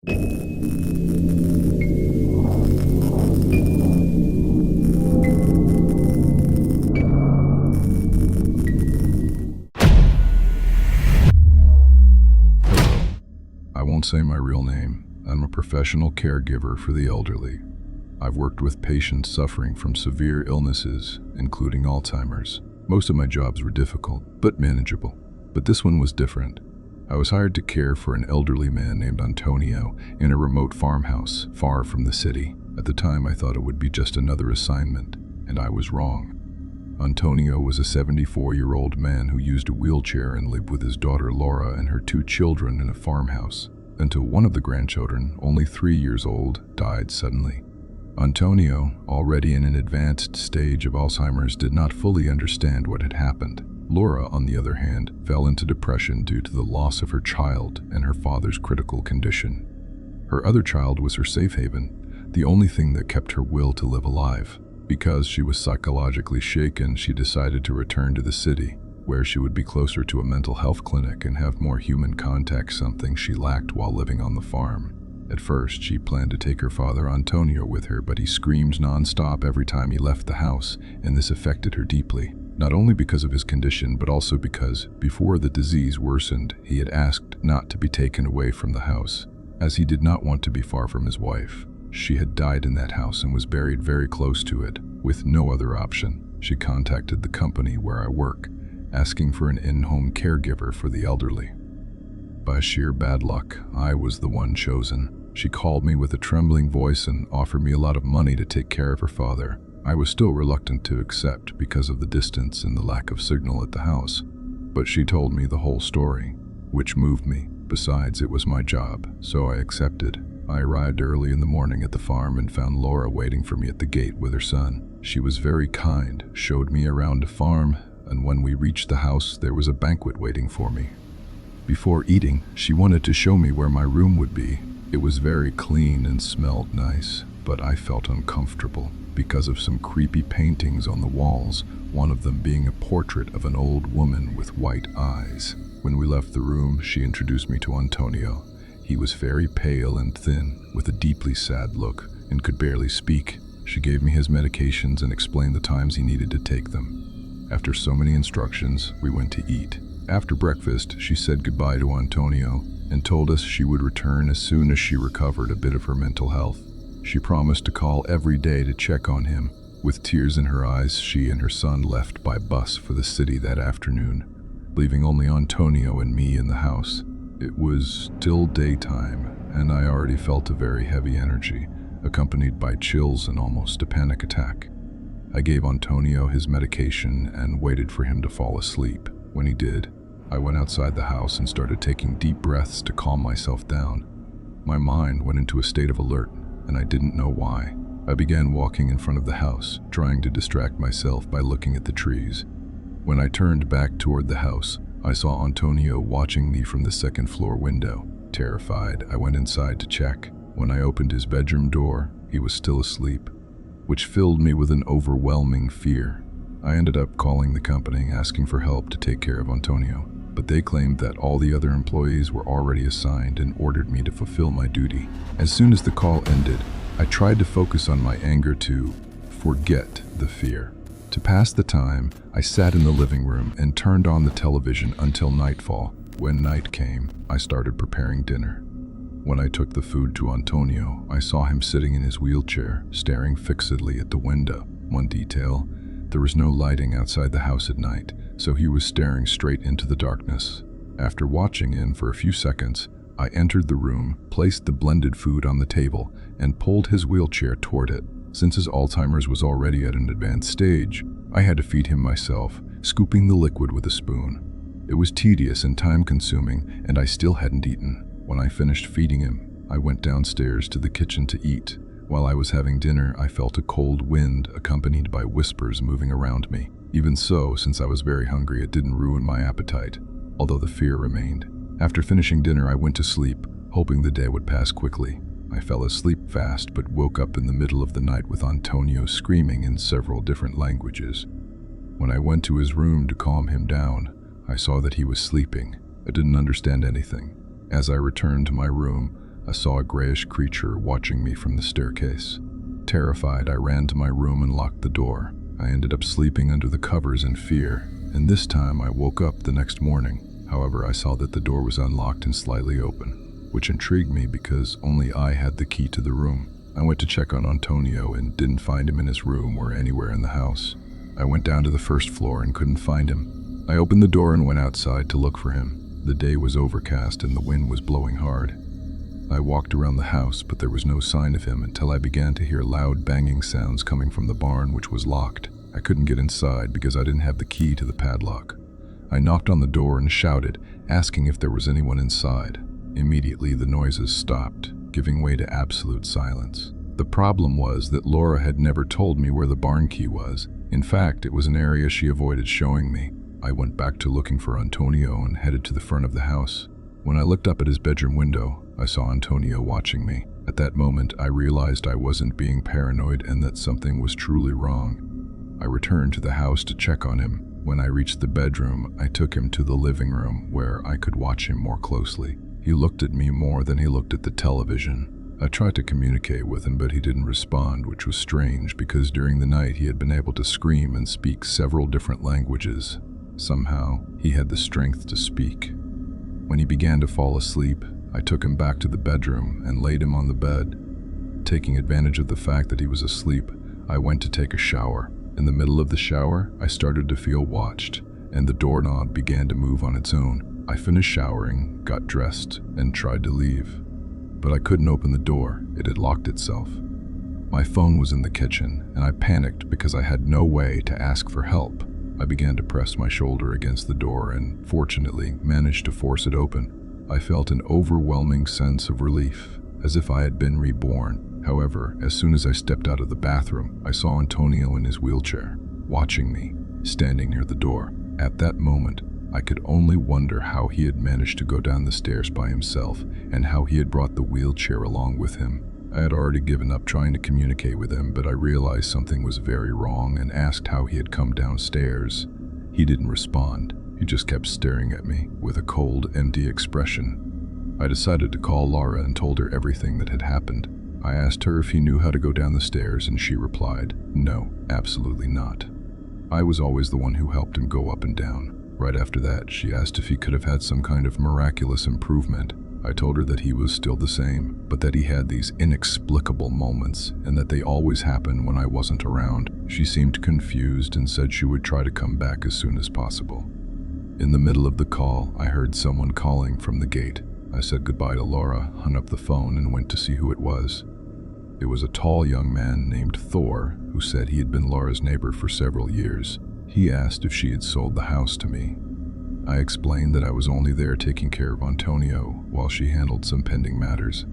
I won't say my real name. I'm a professional caregiver for the elderly. I've worked with patients suffering from severe illnesses, including Alzheimer's. Most of my jobs were difficult, but manageable. But this one was different. I was hired to care for an elderly man named Antonio in a remote farmhouse far from the city. At the time, I thought it would be just another assignment, and I was wrong. Antonio was a 74-year-old man who used a wheelchair and lived with his daughter Laura and her 2 children in a farmhouse, until one of the grandchildren, only 3 years old, died suddenly. Antonio, already in an advanced stage of Alzheimer's, did not fully understand what had happened. Laura, on the other hand, fell into depression due to the loss of her child and her father's critical condition. Her other child was her safe haven, the only thing that kept her will to live alive. Because she was psychologically shaken, she decided to return to the city, where she would be closer to a mental health clinic and have more human contact, something she lacked while living on the farm. At first, she planned to take her father Antonio with her, but he screamed non-stop every time he left the house, and this affected her deeply. Not only because of his condition, but also because, before the disease worsened, he had asked not to be taken away from the house, as he did not want to be far from his wife. She had died in that house and was buried very close to it. With no other option, she contacted the company where I work, asking for an in-home caregiver for the elderly. By sheer bad luck, I was the one chosen. She called me with a trembling voice and offered me a lot of money to take care of her father. I was still reluctant to accept because of the distance and the lack of signal at the house, but she told me the whole story, which moved me. Besides, it was my job, so I accepted. I arrived early in the morning at the farm and found Laura waiting for me at the gate with her son. She was very kind, showed me around the farm, and when we reached the house, there was a banquet waiting for me. Before eating, she wanted to show me where my room would be. It was very clean and smelled nice, but I felt uncomfortable because of some creepy paintings on the walls, one of them being a portrait of an old woman with white eyes. When we left the room, she introduced me to Antonio. He was very pale and thin, with a deeply sad look, and could barely speak. She gave me his medications and explained the times he needed to take them. After so many instructions, we went to eat. After breakfast, she said goodbye to Antonio and told us she would return as soon as she recovered a bit of her mental health. She promised to call every day to check on him. With tears in her eyes, she and her son left by bus for the city that afternoon, leaving only Antonio and me in the house. It was still daytime, and I already felt a very heavy energy, accompanied by chills and almost a panic attack. I gave Antonio his medication and waited for him to fall asleep. When he did, I went outside the house and started taking deep breaths to calm myself down. My mind went into a state of alert, and I didn't know why. I began walking in front of the house, trying to distract myself by looking at the trees. When I turned back toward the house, I saw Antonio watching me from the second-floor window. Terrified, I went inside to check. When I opened his bedroom door, he was still asleep, which filled me with an overwhelming fear. I ended up calling the company, asking for help to take care of Antonio, but they claimed that all the other employees were already assigned and ordered me to fulfill my duty. As soon as the call ended, I tried to focus on my anger to forget the fear. To pass the time, I sat in the living room and turned on the television until nightfall. When night came, I started preparing dinner. When I took the food to Antonio, I saw him sitting in his wheelchair, staring fixedly at the window. One detail, there was no lighting outside the house at night, so he was staring straight into the darkness. After watching him for a few seconds, I entered the room, placed the blended food on the table, and pulled his wheelchair toward it. Since his Alzheimer's was already at an advanced stage, I had to feed him myself, scooping the liquid with a spoon. It was tedious and time-consuming, and I still hadn't eaten. When I finished feeding him, I went downstairs to the kitchen to eat. While I was having dinner, I felt a cold wind accompanied by whispers moving around me. Even so, since I was very hungry, it didn't ruin my appetite, although the fear remained. After finishing dinner, I went to sleep, hoping the day would pass quickly. I fell asleep fast, but woke up in the middle of the night with Antonio screaming in several different languages. When I went to his room to calm him down, I saw that he was sleeping. I didn't understand anything. As I returned to my room, I saw a grayish creature watching me from the staircase. Terrified, I ran to my room and locked the door. I ended up sleeping under the covers in fear, and this time I woke up the next morning. However, I saw that the door was unlocked and slightly open, which intrigued me because only I had the key to the room. I went to check on Antonio and didn't find him in his room or anywhere in the house. I went down to the first floor and couldn't find him. I opened the door and went outside to look for him. The day was overcast and the wind was blowing hard. I walked around the house, but there was no sign of him until I began to hear loud banging sounds coming from the barn, which was locked. I couldn't get inside because I didn't have the key to the padlock. I knocked on the door and shouted, asking if there was anyone inside. Immediately, the noises stopped, giving way to absolute silence. The problem was that Laura had never told me where the barn key was. In fact, it was an area she avoided showing me. I went back to looking for Antonio and headed to the front of the house. When I looked up at his bedroom window, I saw Antonio watching me. At that moment, I realized I wasn't being paranoid and that something was truly wrong. I returned to the house to check on him. When I reached the bedroom, I took him to the living room where I could watch him more closely. He looked at me more than he looked at the television. I tried to communicate with him, but he didn't respond, which was strange because during the night he had been able to scream and speak several different languages. Somehow, he had the strength to speak. When he began to fall asleep, I took him back to the bedroom and laid him on the bed. Taking advantage of the fact that he was asleep, I went to take a shower. In the middle of the shower, I started to feel watched, and the doorknob began to move on its own. I finished showering, got dressed, and tried to leave. But I couldn't open the door. It had locked itself. My phone was in the kitchen, and I panicked because I had no way to ask for help. I began to press my shoulder against the door and, fortunately, managed to force it open. I felt an overwhelming sense of relief, as if I had been reborn. However, as soon as I stepped out of the bathroom, I saw Antonio in his wheelchair, watching me, standing near the door. At that moment, I could only wonder how he had managed to go down the stairs by himself and how he had brought the wheelchair along with him. I had already given up trying to communicate with him, but I realized something was very wrong and asked how he had come downstairs. He didn't respond. He just kept staring at me with a cold, empty expression. I decided to call Laura and told her everything that had happened. I asked her if he knew how to go down the stairs, and she replied, "No, absolutely not." I was always the one who helped him go up and down. Right after that, she asked if he could have had some kind of miraculous improvement. I told her that he was still the same, but that he had these inexplicable moments and that they always happened when I wasn't around. She seemed confused and said she would try to come back as soon as possible. In the middle of the call, I heard someone calling from the gate. I said goodbye to Laura, hung up the phone, and went to see who it was. It was a tall young man named Thor who said he had been Laura's neighbor for several years. He asked if she had sold the house to me. I explained that I was only there taking care of Antonio while she handled some pending matters.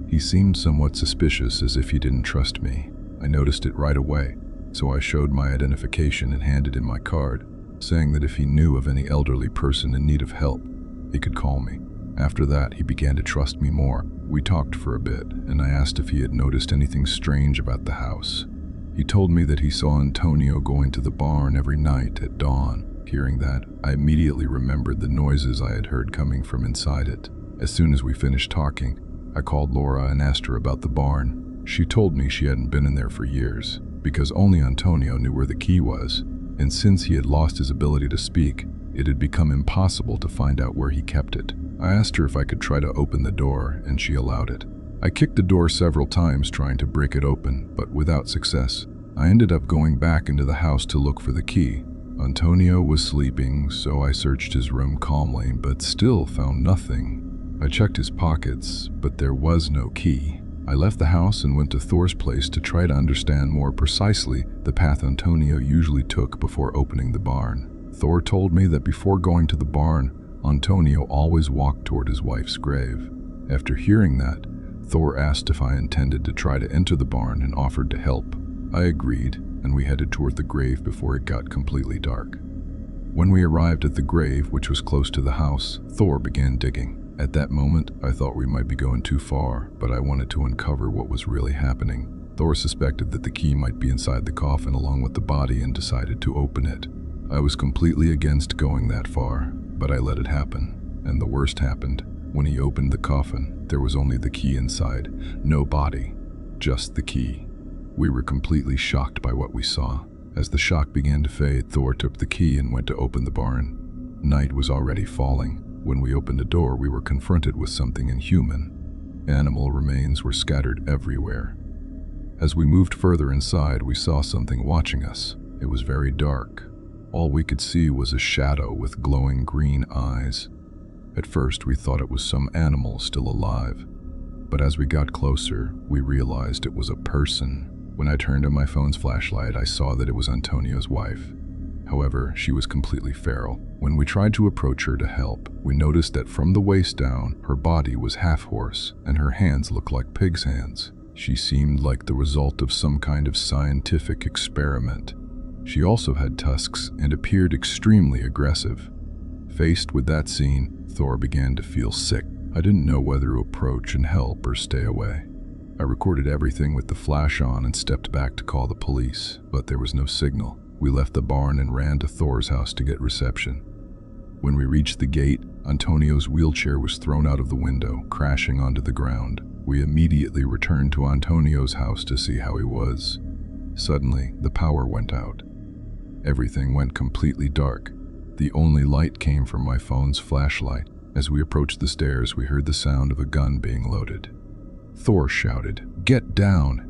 He seemed somewhat suspicious, as if he didn't trust me. I noticed it right away, so I showed my identification and handed him my card, saying that if he knew of any elderly person in need of help, he could call me. After that, he began to trust me more. We talked for a bit, and I asked if he had noticed anything strange about the house. He told me that he saw Antonio going to the barn every night at dawn. Hearing that, I immediately remembered the noises I had heard coming from inside it. As soon as we finished talking, I called Laura and asked her about the barn. She told me she hadn't been in there for years, because only Antonio knew where the key was, and since he had lost his ability to speak, it had become impossible to find out where he kept it. I asked her if I could try to open the door, and she allowed it. I kicked the door several times trying to break it open, but without success. I ended up going back into the house to look for the key. Antonio was sleeping, so I searched his room calmly, but still found nothing. I checked his pockets, but there was no key. I left the house and went to Thor's place to try to understand more precisely the path Antonio usually took before opening the barn. Thor told me that before going to the barn, Antonio always walked toward his wife's grave. After hearing that, Thor asked if I intended to try to enter the barn and offered to help. I agreed, and we headed toward the grave before it got completely dark. When we arrived at the grave, which was close to the house, Thor began digging. At that moment, I thought we might be going too far, but I wanted to uncover what was really happening. Thor suspected that the key might be inside the coffin along with the body and decided to open it. I was completely against going that far, but I let it happen, and the worst happened. When he opened the coffin, there was only the key inside. No body, just the key. We were completely shocked by what we saw. As the shock began to fade, Thor took the key and went to open the barn. Night was already falling. When we opened the door, we were confronted with something inhuman. Animal remains were scattered everywhere. As we moved further inside, we saw something watching us. It was very dark. All we could see was a shadow with glowing green eyes. At first, we thought it was some animal still alive. But as we got closer, we realized it was a person. When I turned on my phone's flashlight, I saw that it was Antonio's wife. However, she was completely feral. When we tried to approach her to help, we noticed that from the waist down, her body was half horse, and her hands looked like pig's hands. She seemed like the result of some kind of scientific experiment. She also had tusks and appeared extremely aggressive. Faced with that scene, Thor began to feel sick. I didn't know whether to approach and help or stay away. I recorded everything with the flash on and stepped back to call the police, but there was no signal. We left the barn and ran to Thor's house to get reception. When we reached the gate, Antonio's wheelchair was thrown out of the window, crashing onto the ground. We immediately returned to Antonio's house to see how he was. Suddenly, the power went out. Everything went completely dark. The only light came from my phone's flashlight. As we approached the stairs, we heard the sound of a gun being loaded. Thor shouted, "Get down!"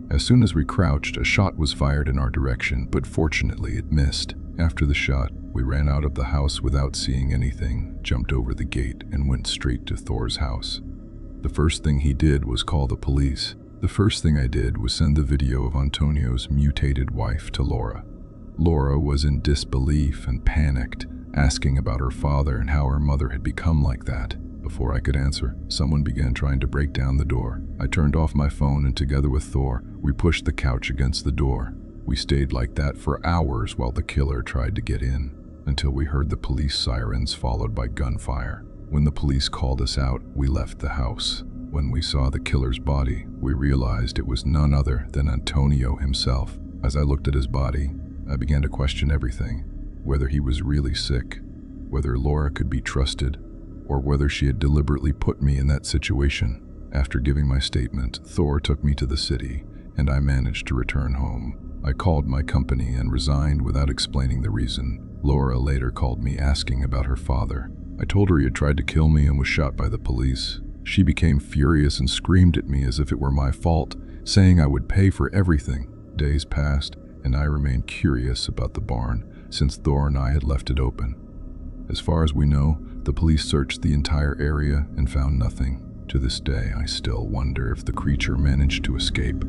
As soon as we crouched, a shot was fired in our direction, but fortunately it missed. After the shot, we ran out of the house without seeing anything, jumped over the gate, and went straight to Thor's house. The first thing he did was call the police. The first thing I did was send the video of Antonio's mutated wife to Laura. Laura was in disbelief and panicked, asking about her father and how her mother had become like that. Before I could answer, someone began trying to break down the door. I turned off my phone and together with Thor, we pushed the couch against the door. We stayed like that for hours while the killer tried to get in, until we heard the police sirens followed by gunfire. When the police called us out, we left the house. When we saw the killer's body, we realized it was none other than Antonio himself. As I looked at his body, I began to question everything, whether he was really sick, whether Laura could be trusted, or whether she had deliberately put me in that situation. After giving my statement, Thor took me to the city, and I managed to return home. I called my company and resigned without explaining the reason. Laura later called me asking about her father. I told her he had tried to kill me and was shot by the police. She became furious and screamed at me as if it were my fault, saying I would pay for everything. Days passed, and I remained curious about the barn, since Thor and I had left it open. As far as we know, the police searched the entire area and found nothing. To this day, I still wonder if the creature managed to escape.